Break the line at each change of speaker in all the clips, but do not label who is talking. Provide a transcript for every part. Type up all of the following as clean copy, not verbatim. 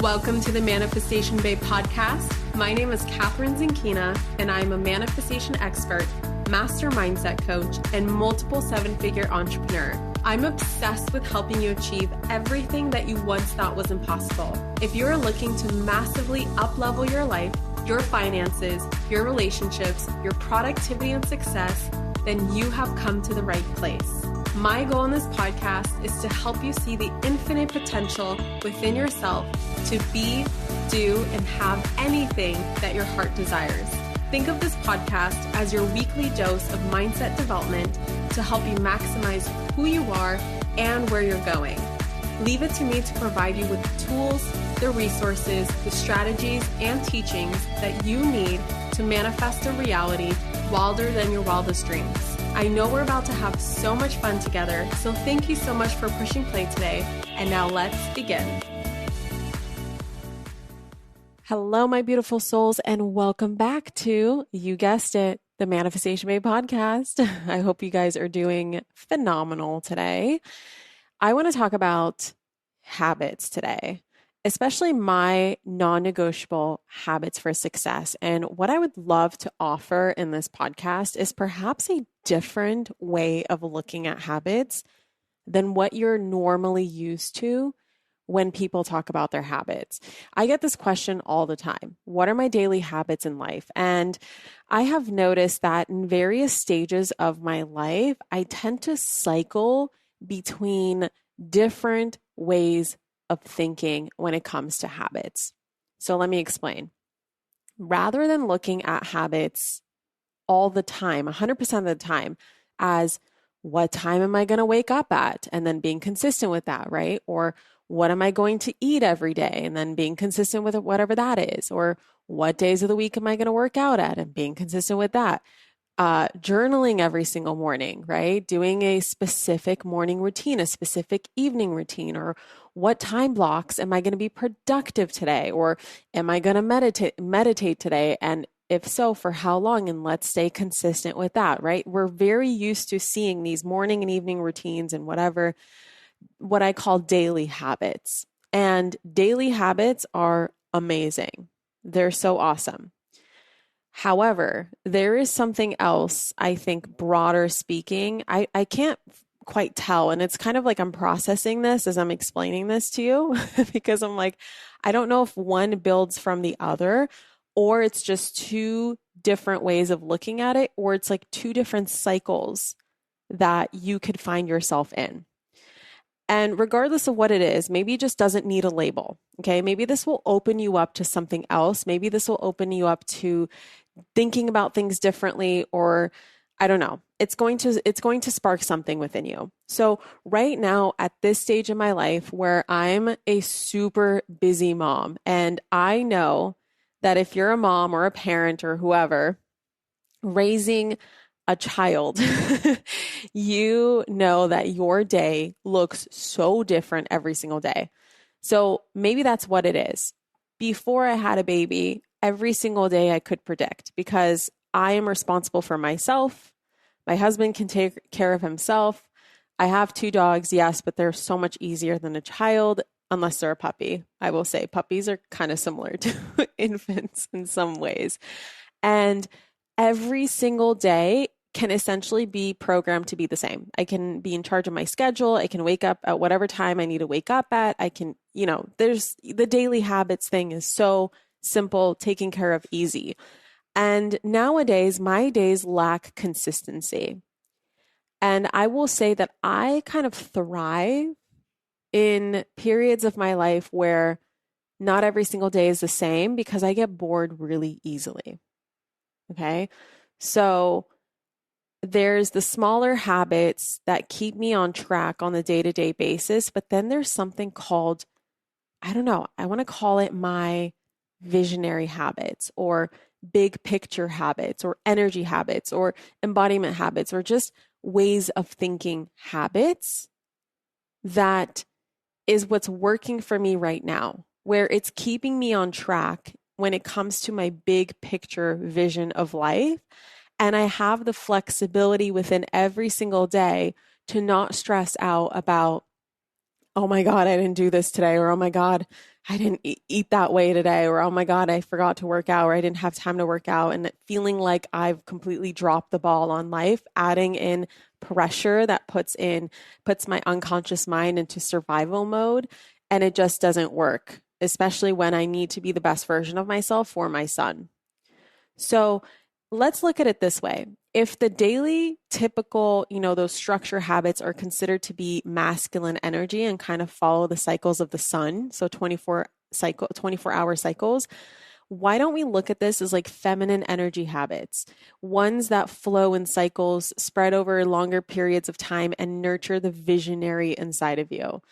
Welcome to the Manifestation Babe podcast. My name is Catherine Zinkina, and I'm a manifestation expert, master mindset coach, and multiple seven-figure entrepreneur. I'm obsessed with helping you achieve everything that you once thought was impossible. If you're looking to massively up-level your life, your finances, your relationships, your productivity and success, then you have come to the right place. My goal in this podcast is to help you see the infinite potential within yourself to be, do, and have anything that your heart desires. Think of this podcast as your weekly dose of mindset development to help you maximize who you are and where you're going. Leave it to me to provide you with the tools, the resources, the strategies, and teachings that you need to manifest a reality wilder than your wildest dreams. I know we're about to have so much fun together, so thank you so much for pushing play today, and now let's begin. Hello, my beautiful souls, and welcome back to, you guessed it, the Manifestation Babe podcast. I hope you guys are doing phenomenal today. I want to talk about habits today, especially my non-negotiable habits for success. And what I would love to offer in this podcast is perhaps a different way of looking at habits than what you're normally used to when people talk about their habits. I get this question all the time. What are my daily habits in life? And I have noticed that in various stages of my life, I tend to cycle between different ways of thinking when it comes to habits. So let me explain. Rather than looking at habits all the time, 100% of the time, as what time am I going to wake up at? And then being consistent with that, right? Or what am I going to eat every day? And then being consistent with whatever that is. Or what days of the week am I going to work out at? And being consistent with that. Journaling every single morning, right? Doing a specific morning routine, a specific evening routine, or what time blocks am I going to be productive today? Or am I going to meditate today? And if so, for how long? And let's stay consistent with that, right? We're very used to seeing these morning and evening routines and what I call daily habits. And daily habits are amazing. They're so awesome. However, there is something else, I think, broader speaking. I can't quite tell. And it's kind of like I'm processing this as I'm explaining this to you because I'm like, I don't know if one builds from the other, or it's just two different ways of looking at it, or it's like two different cycles that you could find yourself in. And regardless of what it is, maybe it just doesn't need a label. Okay. Maybe this will open you up to something else. Maybe this will open you up to thinking about things differently, or I don't know. It's going to spark something within you. So right now at this stage in my life where I'm a super busy mom, and I know that if you're a mom or a parent or whoever raising a child, you know that your day looks so different every single day. So maybe that's what it is. Before I had a baby, every single day I could predict because I am responsible for myself. My husband can take care of himself. I have 2 dogs, yes, but they're so much easier than a child, unless they're a puppy. I will say puppies are kind of similar to infants in some ways. And every single day can essentially be programmed to be the same. I can be in charge of my schedule. I can wake up at whatever time I need to wake up at. I can, there's the daily habits thing is so simple, taken care of, easy. And nowadays, my days lack consistency. And I will say that I kind of thrive in periods of my life where not every single day is the same because I get bored really easily. Okay. So there's the smaller habits that keep me on track on a day-to-day basis, but then there's something called, I don't know, I want to call it my visionary habits or big picture habits or energy habits or embodiment habits or just ways of thinking habits that is what's working for me right now, where it's keeping me on track when it comes to my big picture vision of life. And I have the flexibility within every single day to not stress out about, oh my God, I didn't do this today, or oh my God, I didn't eat that way today, or oh my God, I forgot to work out, or I didn't have time to work out, and feeling like I've completely dropped the ball on life, adding in pressure that puts my unconscious mind into survival mode, and it just doesn't work, especially when I need to be the best version of myself for my son. So let's look at it this way. If the daily typical, those structure habits are considered to be masculine energy and kind of follow the cycles of the sun, so 24-hour cycles, why don't we look at this as like feminine energy habits, ones that flow in cycles, spread over longer periods of time, and nurture the visionary inside of you?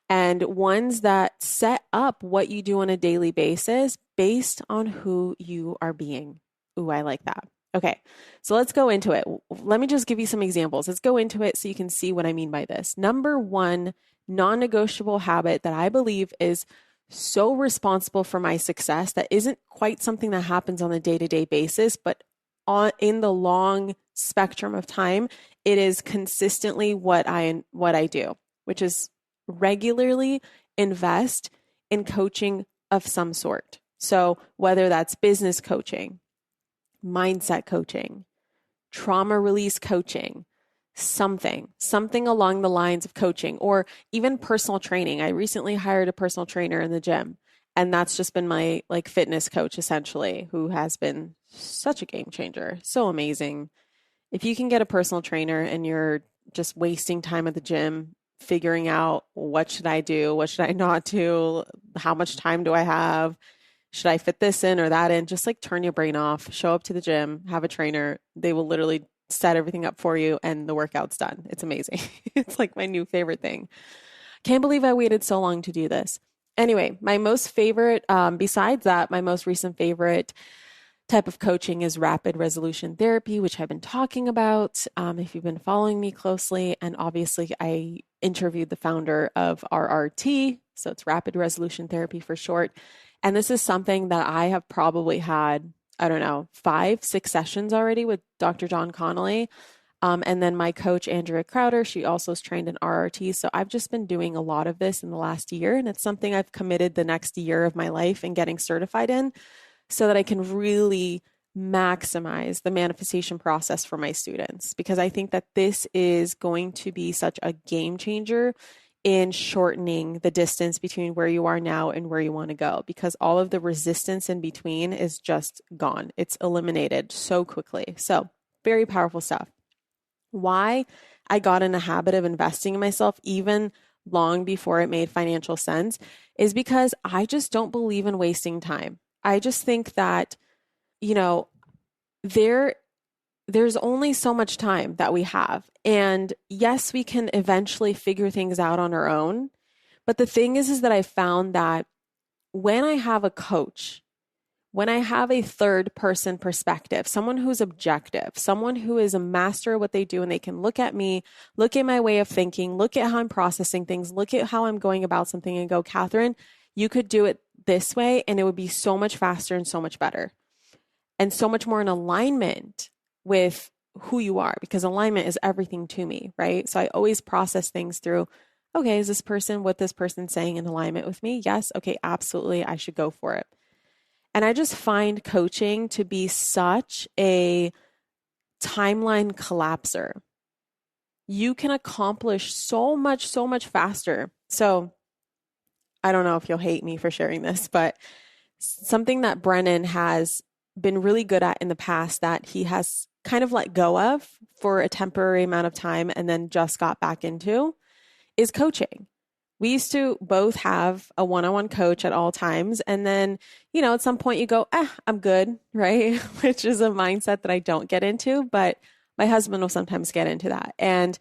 And ones that set up what you do on a daily basis based on who you are being. Ooh, I like that. Okay, so let's go into it. Let me just give you some examples. Let's go into it so you can see what I mean by this. Number one, non-negotiable habit that I believe is so responsible for my success that isn't quite something that happens on a day-to-day basis, but in the long spectrum of time, it is consistently what I do, which is regularly invest in coaching of some sort. So whether that's business coaching, mindset coaching, trauma release coaching, something along the lines of coaching, or even personal training. I recently hired a personal trainer in the gym, and that's just been my like fitness coach essentially, who has been such a game changer. So amazing. If you can get a personal trainer and you're just wasting time at the gym, figuring out what should I do, what should I not do, how much time do I have, should I fit this in or that in? Just like turn your brain off, show up to the gym, have a trainer. They will literally set everything up for you and the workout's done. It's amazing. It's like my new favorite thing. Can't believe I waited so long to do this. Anyway, my most favorite, besides that, my most recent favorite type of coaching is rapid resolution therapy, which I've been talking about if you've been following me closely. And obviously, I interviewed the founder of RRT, so it's rapid resolution therapy for short. And this is something that I have probably had, I don't know, 5-6 sessions already with Dr. John Connolly. And then my coach, Andrea Crowder, she also is trained in RRT. So I've just been doing a lot of this in the last year. And it's something I've committed the next year of my life and getting certified in so that I can really maximize the manifestation process for my students. Because I think that this is going to be such a game changer in shortening the distance between where you are now and where you want to go, because all of the resistance in between is just gone. It's eliminated so quickly. So very powerful stuff. Why I got in a habit of investing in myself even long before it made financial sense is because I just don't believe in wasting time. I just think that, there's only so much time that we have. And yes, we can eventually figure things out on our own. But the thing is that I found that when I have a coach, when I have a third person perspective, someone who's objective, someone who is a master of what they do, and they can look at me, look at my way of thinking, look at how I'm processing things, look at how I'm going about something and go, Catherine, you could do it this way and it would be so much faster and so much better and so much more in alignment with who you are, because alignment is everything to me, right? So I always process things through, okay, is what this person saying in alignment with me? Yes. Okay, absolutely. I should go for it. And I just find coaching to be such a timeline collapser. You can accomplish so much faster. So I don't know if you'll hate me for sharing this, but something that Brennan has been really good at in the past that he has kind of let go of for a temporary amount of time and then just got back into is coaching. We used to both have a one-on-one coach at all times. And then, at some point you go, I'm good, right? Which is a mindset that I don't get into, but my husband will sometimes get into that. And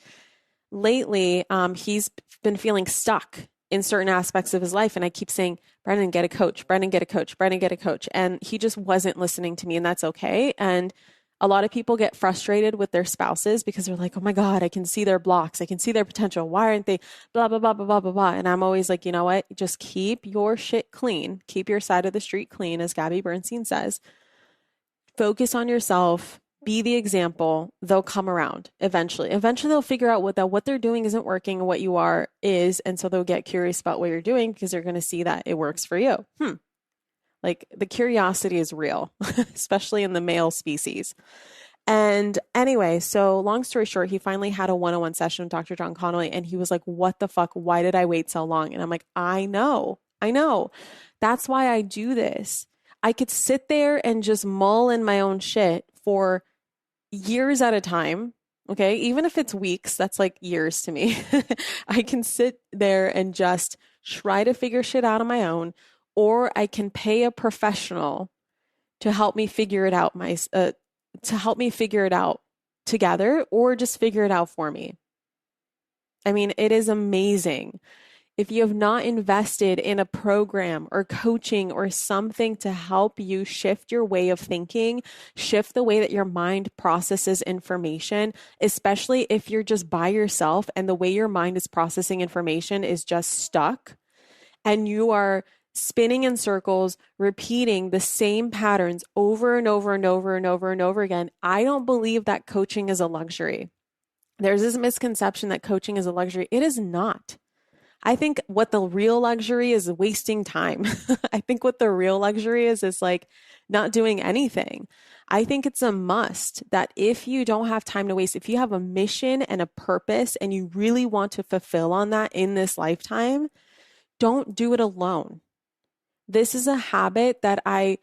lately, he's been feeling stuck in certain aspects of his life. And I keep saying, Brennan, get a coach, Brennan, get a coach, Brennan, get a coach. And he just wasn't listening to me, and that's okay. And a lot of people get frustrated with their spouses because they're like, oh my God, I can see their blocks. I can see their potential. Why aren't they blah, blah, blah, blah, blah, blah, blah. And I'm always like, you know what? Just keep your shit clean. Keep your side of the street clean, as Gabby Bernstein says. Focus on yourself. be the example, they'll come around eventually. Eventually they'll figure out what they're doing isn't working and what you are is. And so they'll get curious about what you're doing because they're going to see that it works for you. Like the curiosity is real, especially in the male species. And anyway, so long story short, he finally had a one-on-one session with Dr. John Connolly and he was like, what the fuck? Why did I wait so long? And I'm like, I know. That's why I do this. I could sit there and just mull in my own shit for years at a time. Okay. Even if it's weeks, that's like years to me. I can sit there and just try to figure shit out on my own, or I can pay a professional to help me figure it out to help me figure it out together, or just figure it out for me. I mean, it is amazing. If you have not invested in a program or coaching or something to help you shift your way of thinking, shift the way that your mind processes information, especially if you're just by yourself and the way your mind is processing information is just stuck and you are spinning in circles, repeating the same patterns over and over and over and over and over again, I don't believe that coaching is a luxury. There's this misconception that coaching is a luxury. It is not. I think what the real luxury is wasting time. I think what the real luxury is like not doing anything. I think it's a must that if you don't have time to waste, if you have a mission and a purpose and you really want to fulfill on that in this lifetime, don't do it alone. This is a habit that I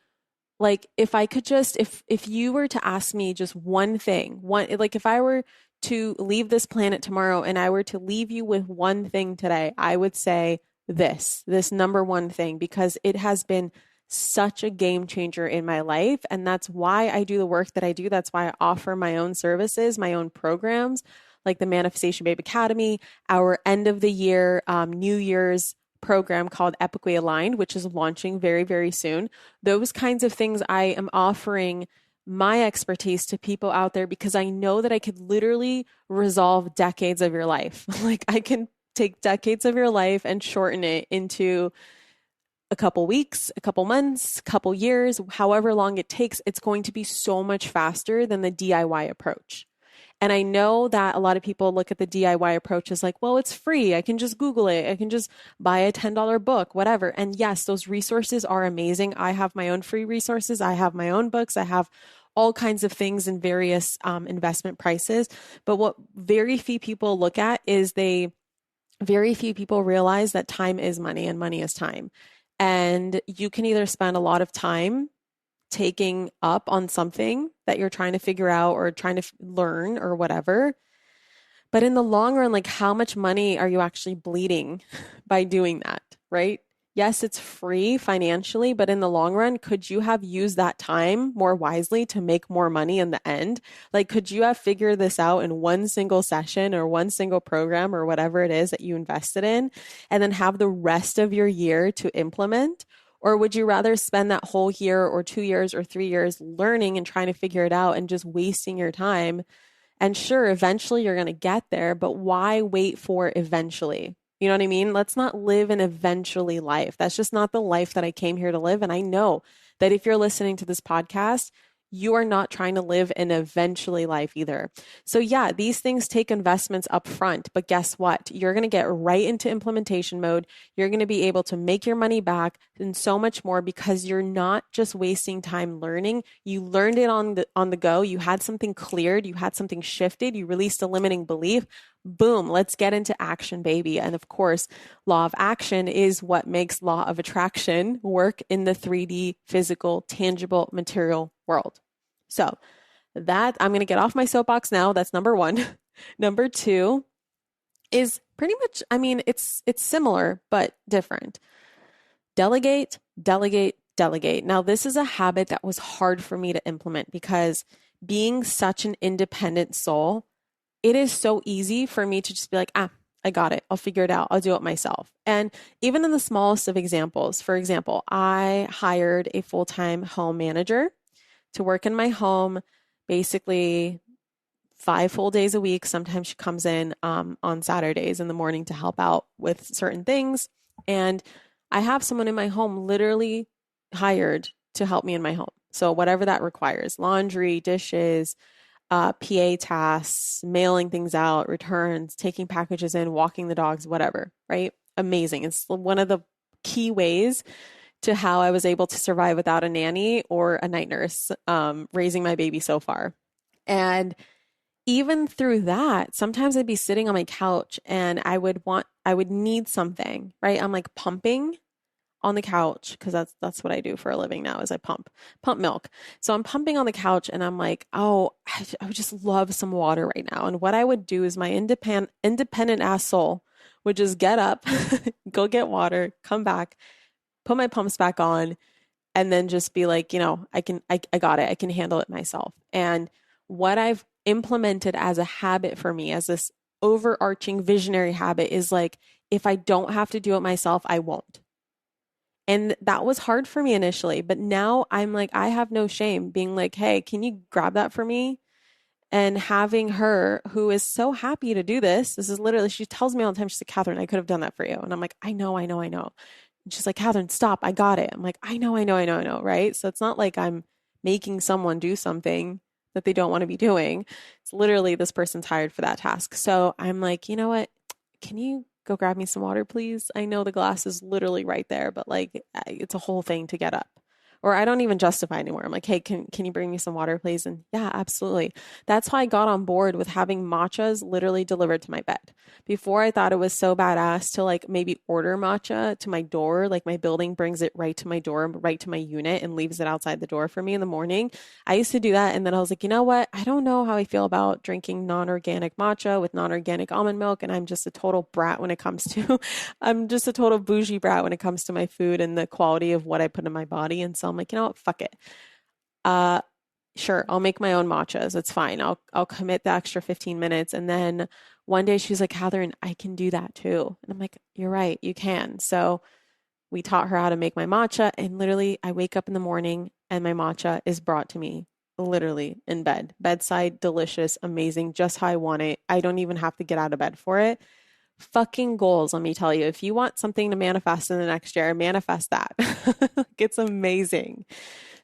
like. If I could just, if you were to ask me just one thing, like if I were to leave this planet tomorrow and I were to leave you with one thing today, I would say this number one thing, because it has been such a game changer in my life. And that's why I do the work that I do. That's why I offer my own services, my own programs, like the Manifestation Babe Academy, our end of the year, New Year's program called Epically Aligned, which is launching very, very soon. Those kinds of things I am offering my expertise to people out there because I know that I could literally resolve decades of your life. Like I can take decades of your life and shorten it into a couple weeks, a couple months, a couple years, however long it takes. It's going to be so much faster than the DIY approach. And I know that a lot of people look at the DIY approach as like, well, it's free. I can just Google it. I can just buy a $10 book, whatever. And yes, those resources are amazing. I have my own free resources. I have my own books. I have all kinds of things in various investment prices. But what very few people look at is very few people realize that time is money and money is time. And you can either spend a lot of time taking up on something that you're trying to figure out or trying to learn or whatever. But in the long run, like how much money are you actually bleeding by doing that, right? Yes, it's free financially, but in the long run, could you have used that time more wisely to make more money in the end? Like, could you have figured this out in one single session or one single program or whatever it is that you invested in, and then have the rest of your year to implement? Or would you rather spend that whole year or 2 years or 3 years learning and trying to figure it out and just wasting your time? And sure, eventually you're going to get there, but why wait for eventually? You know what I mean? Let's not live an eventually life. That's just not the life that I came here to live. And I know that if you're listening to this podcast, you are not trying to live an eventually life either. So yeah, these things take investments up front, but guess what? You're going to get right into implementation mode. You're going to be able to make your money back and so much more because you're not just wasting time learning. You learned it on the go. You had something cleared. You had something shifted. You released a limiting belief. Boom, let's get into action, baby. And of course, law of action is what makes law of attraction work in the 3D, physical, tangible, material world. So that I'm going to get off my soapbox now. That's number one. Number two is pretty much, I mean, it's similar, but different. Delegate, delegate, delegate. Now, this is a habit that was hard for me to implement because being such an independent soul, it is so easy for me to just be like, I got it. I'll figure it out. I'll do it myself. And even in the smallest of examples, for example, I hired a full-time home manager to work in my home, basically 5 full days a week. Sometimes she comes in on Saturdays in the morning to help out with certain things. And I have someone in my home literally hired to help me in my home. So whatever that requires, laundry, dishes, PA tasks, mailing things out, returns, taking packages in, walking the dogs, whatever, right? Amazing. It's one of the key ways to how I was able to survive without a nanny or a night nurse, raising my baby so far. And even through that, sometimes I'd be sitting on my couch and I would need something, right? I'm like pumping on the couch because that's what I do for a living now is I pump milk. So I'm pumping on the couch and I'm like, oh, I would just love some water right now. And what I would do is my independent ass soul would just get up, go get water, come back, put my pumps back on, and then just be like, I got it. I can handle it myself. And what I've implemented as a habit for me, as this overarching visionary habit, is like, if I don't have to do it myself, I won't. And that was hard for me initially, but now I'm like, I have no shame being like, hey, can you grab that for me? And having her, who is so happy to do this is literally, she tells me all the time, she's like, Catherine, I could have done that for you. And I'm like, I know. And she's like, Catherine, stop, I got it. I'm like, I know, right? So it's not like I'm making someone do something that they don't want to be doing. It's literally this person's hired for that task. So I'm like, you know what? Can you go grab me some water, please? I know the glass is literally right there, but like it's a whole thing to get up. Or I don't even justify anymore. I'm like, hey, can you bring me some water, please? And yeah, absolutely. That's how I got on board with having matchas literally delivered to my bed. Before, I thought it was so badass to like maybe order matcha to my door. Like my building brings it right to my door, right to my unit, and leaves it outside the door for me in the morning. I used to do that. And then I was like, you know what? I don't know how I feel about drinking non-organic matcha with non-organic almond milk. And I'm just a total brat when it comes to, I'm just a total bougie brat when it comes to my food and the quality of what I put in my body. And so I'm like, you know what? Fuck it. Sure, I'll make my own matchas. It's fine. I'll commit the extra 15 minutes. And then one day she's like, Catherine, I can do that too. And I'm like, you're right, you can. So we taught her how to make my matcha. And literally, I wake up in the morning and my matcha is brought to me literally in bed. Bedside, delicious, amazing, just how I want it. I don't even have to get out of bed for it. Fucking goals, let me tell you. If you want something to manifest in the next year, manifest that. It's amazing.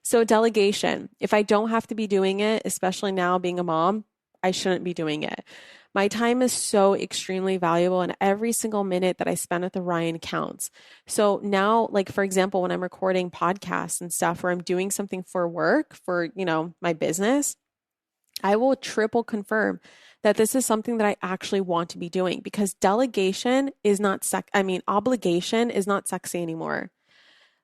So delegation, if I don't have to be doing it, especially now being a mom, I shouldn't be doing it. My time is so extremely valuable, and every single minute that I spend with Orion counts. So now, like, for example, when I'm recording podcasts and stuff, or I'm doing something for work, for, my business, I will triple confirm that this is something that I actually want to be doing, because delegation is not obligation is not sexy anymore.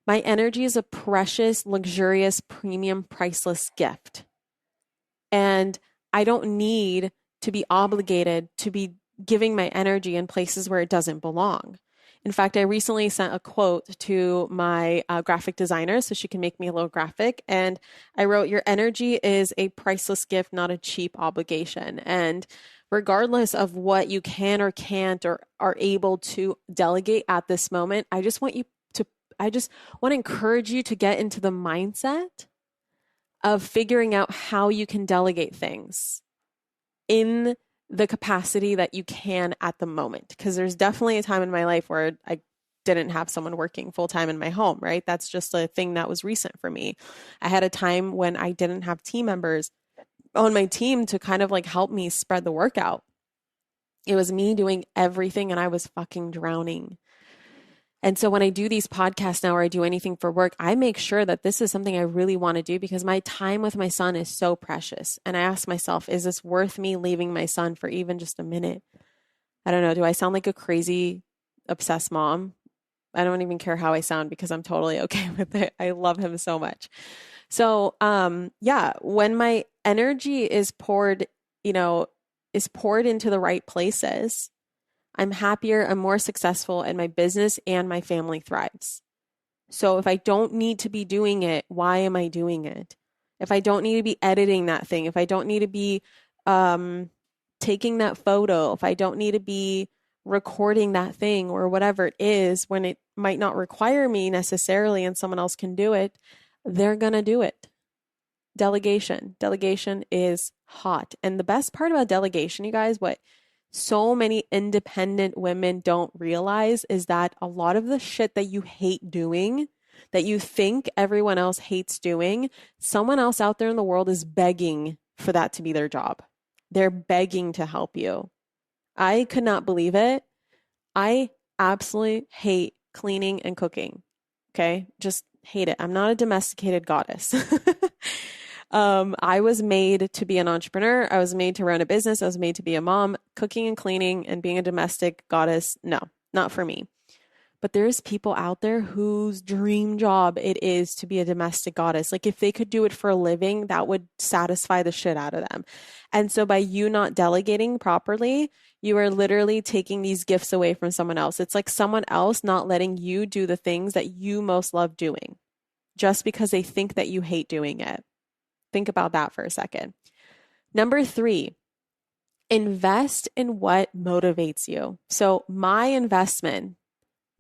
My energy is a precious, luxurious, premium, priceless gift. And I don't need to be obligated to be giving my energy in places where it doesn't belong. In fact, I recently sent a quote to my graphic designer so she can make me a little graphic. And I wrote, your energy is a priceless gift, not a cheap obligation. And regardless of what you can or can't or are able to delegate at this moment, I just want to encourage you to get into the mindset of figuring out how you can delegate things in the capacity that you can at the moment. Because there's definitely a time in my life where I didn't have someone working full time in my home, right? That's just a thing that was recent for me. I had a time when I didn't have team members on my team to kind of like help me spread the work out. It was me doing everything and I was fucking drowning. And so when I do these podcasts now, or I do anything for work, I make sure that this is something I really want to do, because my time with my son is so precious. And I ask myself, is this worth me leaving my son for even just a minute? I don't know. Do I sound like a crazy, obsessed mom? I don't even care how I sound, because I'm totally okay with it. I love him so much. So, when my energy is poured into the right places, I'm happier, I'm more successful, and my business and my family thrives. So if I don't need to be doing it, why am I doing it? If I don't need to be editing that thing, if I don't need to be taking that photo, if I don't need to be recording that thing or whatever it is, when it might not require me necessarily and someone else can do it, they're going to do it. Delegation is hot. And the best part about delegation, you guys, what so many independent women don't realize is that a lot of the shit that you hate doing, that you think everyone else hates doing, someone else out there in the world is begging for that to be their job. They're begging to help you. I could not believe it. I absolutely hate cleaning and cooking. Okay. Just hate it. I'm not a domesticated goddess. I was made to be an entrepreneur. I was made to run a business. I was made to be a mom. Cooking and cleaning and being a domestic goddess, no, not for me. But there's people out there whose dream job it is to be a domestic goddess. Like if they could do it for a living, that would satisfy the shit out of them. And so by you not delegating properly, you are literally taking these gifts away from someone else. It's like someone else not letting you do the things that you most love doing just because they think that you hate doing it. Think about that for a second. Number 3, invest in what motivates you. So my investment,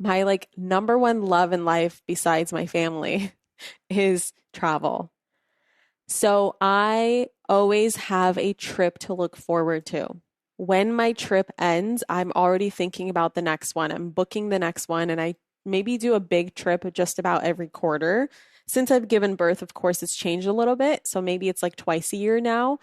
my like number one love in life besides my family is travel. So I always have a trip to look forward to. When my trip ends, I'm already thinking about the next one. I'm booking the next one, and I maybe do a big trip just about every quarter. Since I've given birth, of course, it's changed a little bit. So maybe it's like twice a year now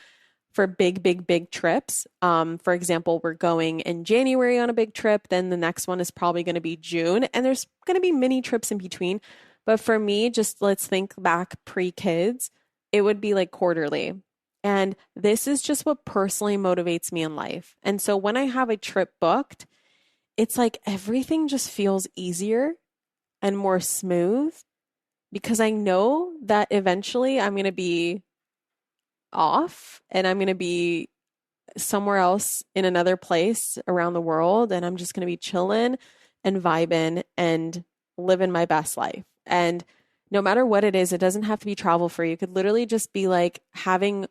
for big trips. For example, we're going in January on a big trip. Then the next one is probably going to be June. And there's going to be mini trips in between. But for me, just let's think back pre-kids, it would be like quarterly. And this is just what personally motivates me in life. And so when I have a trip booked, it's like everything just feels easier and more smooth because I know that eventually I'm going to be off and I'm going to be somewhere else in another place around the world, and I'm just going to be chilling and vibing and living my best life. And no matter what it is, it doesn't have to be travel free. It could literally just be like having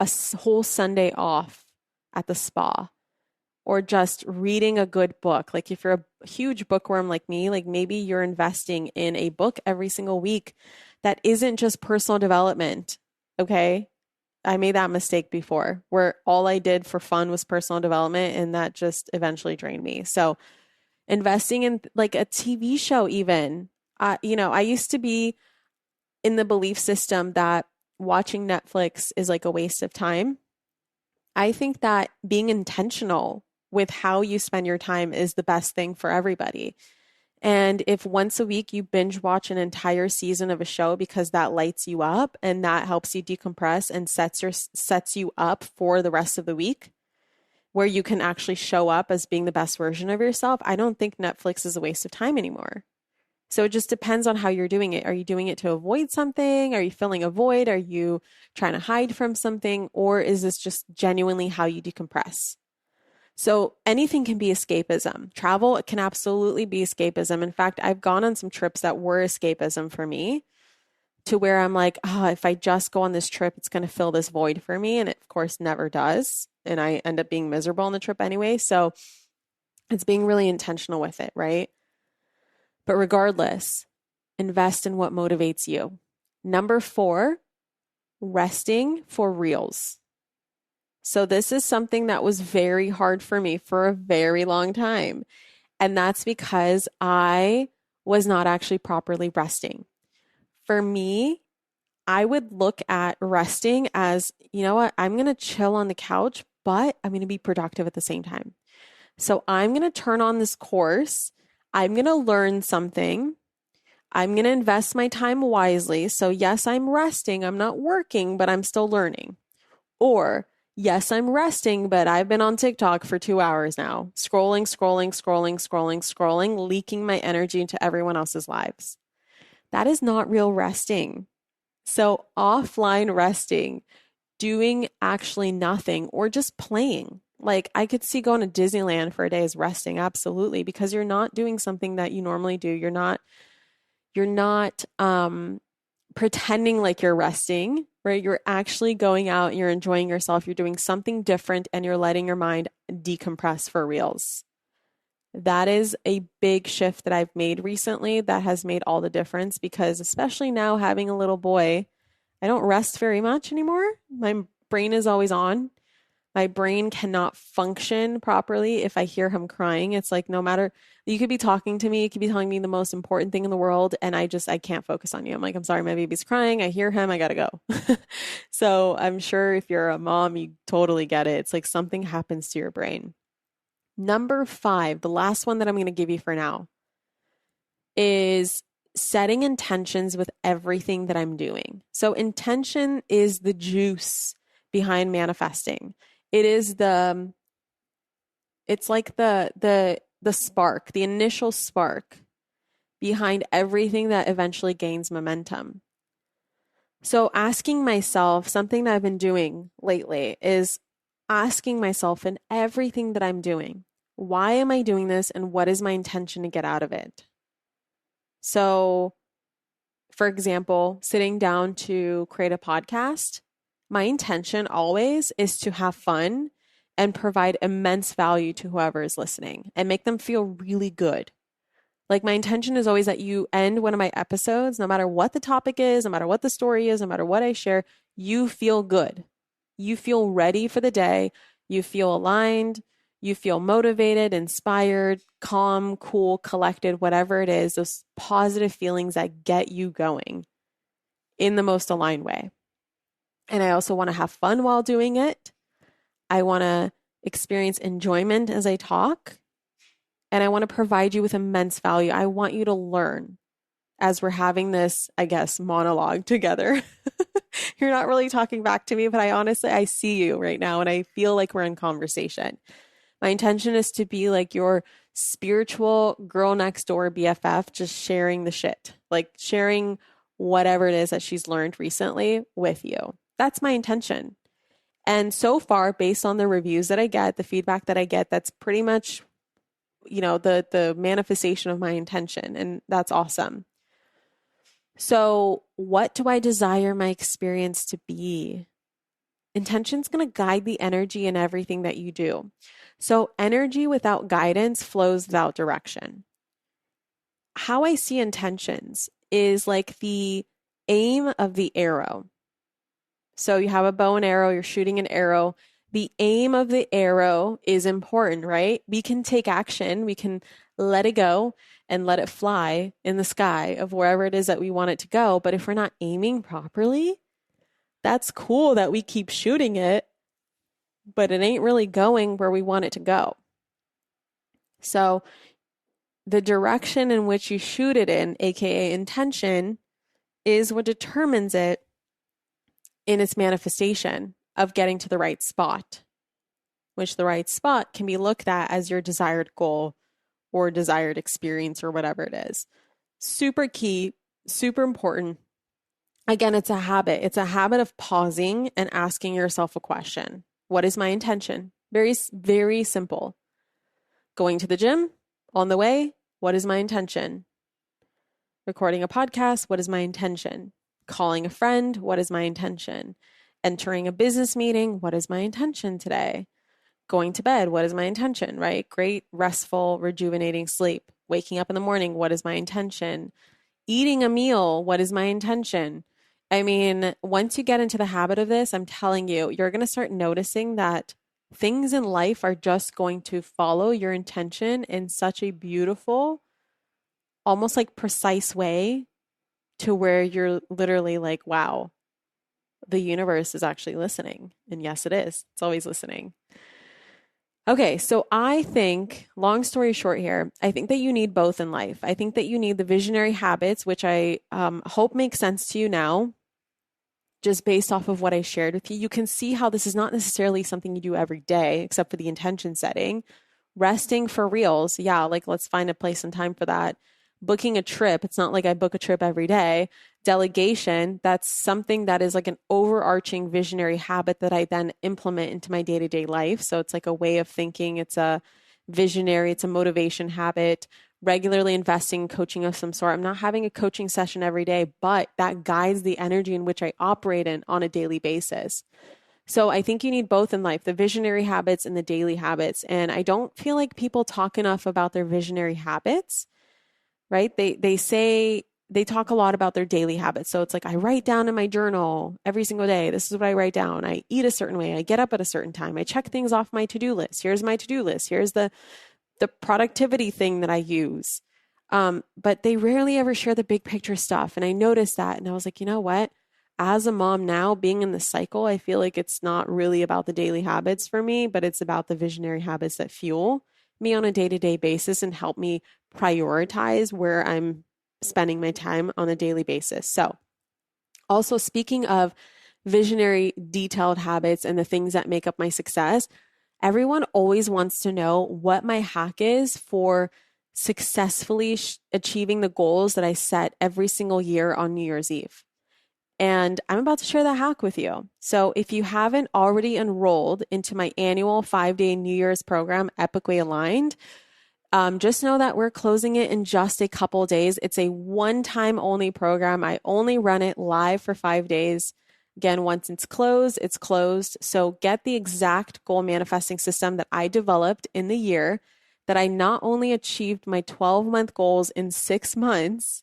a whole Sunday off at the spa, or just reading a good book. Like if you're a huge bookworm like me, like maybe you're investing in a book every single week that isn't just personal development. Okay. I made that mistake before where all I did for fun was personal development, and that just eventually drained me. So investing in like a TV show, even, I used to be in the belief system that watching Netflix is like a waste of time. I think that being intentional with how you spend your time is the best thing for everybody. And if once a week you binge watch an entire season of a show because that lights you up and that helps you decompress and sets you up for the rest of the week, where you can actually show up as being the best version of yourself, I don't think Netflix is a waste of time anymore. So it just depends on how you're doing it. Are you doing it to avoid something? Are you filling a void? Are you trying to hide from something? Or is this just genuinely how you decompress? So anything can be escapism. Travel can absolutely be escapism. In fact, I've gone on some trips that were escapism for me, to where I'm like, if I just go on this trip, it's going to fill this void for me. And it, of course, never does. And I end up being miserable on the trip anyway. So it's being really intentional with it, right? But regardless, invest in what motivates you. Number 4, resting for reals. So this is something that was very hard for me for a very long time. And that's because I was not actually properly resting. For me, I would look at resting as, you know what, I'm going to chill on the couch, but I'm going to be productive at the same time. So I'm going to turn on this course. I'm going to learn something. I'm going to invest my time wisely. So yes, I'm resting. I'm not working, but I'm still learning. Or yes, I'm resting, but I've been on TikTok for 2 hours now, scrolling, leaking my energy into everyone else's lives. That is not real resting. So offline resting, doing actually nothing or just playing. Like I could see going to Disneyland for a day as resting, absolutely, because you're not doing something that you normally do. You're not pretending like you're resting, right? You're actually going out and you're enjoying yourself. You're doing something different and you're letting your mind decompress for reals. That is a big shift that I've made recently that has made all the difference, because especially now having a little boy, I don't rest very much anymore. My brain is always on. My brain cannot function properly if I hear him crying. It's like no matter, you could be talking to me, you could be telling me the most important thing in the world, and I can't focus on you. I'm like, I'm sorry, my baby's crying. I hear him, I gotta go. So I'm sure if you're a mom, you totally get it. It's like something happens to your brain. Number 5, the last one that I'm going to give you for now, is setting intentions with everything that I'm doing. So intention is the juice behind manifesting. It is it's like the spark, the initial spark behind everything that eventually gains momentum. So asking myself, something that I've been doing lately is asking myself in everything that I'm doing, why am I doing this and what is my intention to get out of it? So, for example, sitting down to create a podcast, my intention always is to have fun and provide immense value to whoever is listening and make them feel really good. Like my intention is always that you end one of my episodes, no matter what the topic is, no matter what the story is, no matter what I share, you feel good. You feel ready for the day. You feel aligned. You feel motivated, inspired, calm, cool, collected, whatever it is, those positive feelings that get you going in the most aligned way. And I also want to have fun while doing it. I want to experience enjoyment as I talk. And I want to provide you with immense value. I want you to learn as we're having this, I guess, monologue together. You're not really talking back to me, but I see you right now and I feel like we're in conversation. My intention is to be like your spiritual girl next door BFF, just sharing the shit, like sharing whatever it is that she's learned recently with you. That's my intention. And so far, based on the reviews that I get, the feedback that I get, that's pretty much, the manifestation of my intention. And that's awesome. So what do I desire my experience to be? Intention's going to guide the energy in everything that you do. So energy without guidance flows without direction. How I see intentions is like the aim of the arrow. So you have a bow and arrow, you're shooting an arrow. The aim of the arrow is important, right? We can take action, we can let it go and let it fly in the sky of wherever it is that we want it to go. But if we're not aiming properly, that's cool that we keep shooting it, but it ain't really going where we want it to go. So the direction in which you shoot it in, aka intention, is what determines it in its manifestation of getting to the right spot, which the right spot can be looked at as your desired goal or desired experience or whatever it is. Super key, super important. Again, it's a habit. It's a habit of pausing and asking yourself a question. What is my intention? Very, very simple. Going to the gym, on the way, what is my intention? Recording a podcast, what is my intention? Calling a friend, what is my intention? Entering a business meeting, what is my intention today? Going to bed, what is my intention, right? Great, restful, rejuvenating sleep. Waking up in the morning, what is my intention? Eating a meal, what is my intention? I mean, once you get into the habit of this, I'm telling you, you're going to start noticing that things in life are just going to follow your intention in such a beautiful, almost like precise way to where you're literally like, wow, the universe is actually listening. And yes, it is. It's always listening. Okay, so I think, long story short here, I think that you need both in life. I think that you need the visionary habits, which I hope makes sense to you now, just based off of what I shared with you. You can see how this is not necessarily something you do every day, except for the intention setting. Resting for reals, yeah, like let's find a place and time for that. Booking a trip, it's not like I book a trip every day. Delegation, that's something that is like an overarching visionary habit that I then implement into my day-to-day life. So it's like a way of thinking. It's a visionary, it's a motivation habit. Regularly investing in coaching of some sort. I'm not having a coaching session every day, but that guides the energy in which I operate in on a daily basis. So I think you need both in life, the visionary habits and the daily habits. And I don't feel like people talk enough about their visionary habits, right? They say they talk a lot about their daily habits. So it's like, I write down in my journal every single day. This is what I write down. I eat a certain way. I get up at a certain time. I check things off my to-do list. Here's my to-do list. Here's the productivity thing that I use. But they rarely ever share the big picture stuff. And I noticed that. And I was like, you know what? As a mom now, being in the cycle, I feel like it's not really about the daily habits for me, but it's about the visionary habits that fuel me on a day-to-day basis and help me prioritize where I'm spending my time on a daily basis. So also, speaking of visionary detailed habits and the things that make up my success, everyone always wants to know what my hack is for successfully achieving the goals that I set every single year on New Year's Eve. And I'm about to share that hack with you. So if you haven't already enrolled into my annual 5-day New Year's program, Epically Aligned, just know that we're closing it in just a couple days. It's a one-time only program. I only run it live for 5 days. Again, once it's closed, it's closed. So get the exact goal manifesting system that I developed in the year that I not only achieved my 12-month goals in 6 months,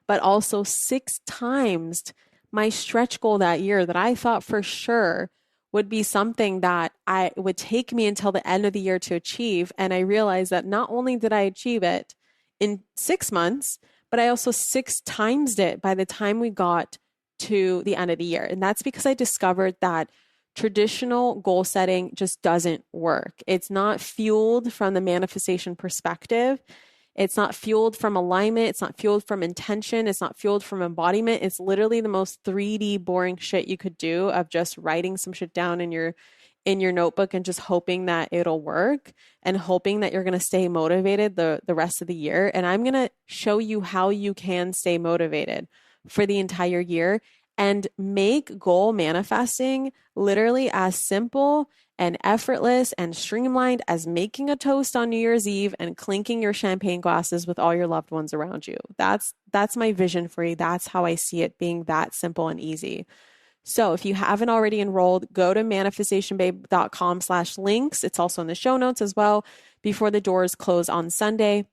but also 6 times my stretch goal that year that I thought for sure would be something that I would take me until the end of the year to achieve. And I realized that not only did I achieve it in 6 months, but I also 6 times it by the time we got to the end of the year. And that's because I discovered that traditional goal setting just doesn't work. It's not fueled from the manifestation perspective. It's not fueled from alignment. It's not fueled from intention. It's not fueled from embodiment. It's literally the most 3D boring shit you could do of just writing some shit down in your notebook and just hoping that it'll work and hoping that you're going to stay motivated the rest of the year. And I'm going to show you how you can stay motivated for the entire year and make goal manifesting literally as simple and effortless and streamlined as making a toast on New Year's Eve and clinking your champagne glasses with all your loved ones around you. That's my vision for you. That's how I see it being that simple and easy. So if you haven't already enrolled, go to manifestationbabe.com/links. It's also in the show notes as well before the doors close on Sunday.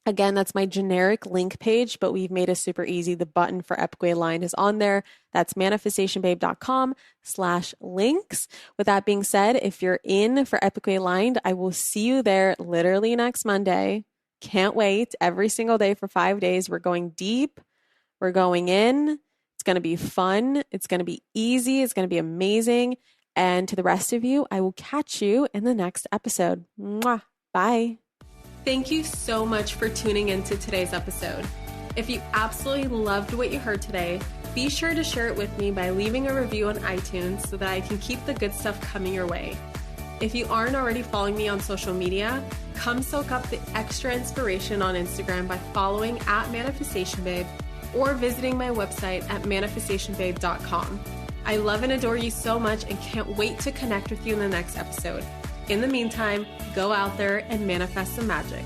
Again, that's my generic link page, but we've made it super easy. The button for Epically Aligned is on there. That's manifestationbabe.com/links. With that being said, if you're in for Epically Aligned, I will see you there literally next Monday. Can't wait. Every single day for 5 days. We're going deep. We're going in. It's going to be fun. It's going to be easy. It's going to be amazing. And to the rest of you, I will catch you in the next episode. Mwah. Bye. Thank you so much for tuning into today's episode. If you absolutely loved what you heard today, be sure to share it with me by leaving a review on iTunes so that I can keep the good stuff coming your way. If you aren't already following me on social media, come soak up the extra inspiration on Instagram by following @ManifestationBabe or visiting my website at manifestationbabe.com. I love and adore you so much and can't wait to connect with you in the next episode. In the meantime, go out there and manifest some magic.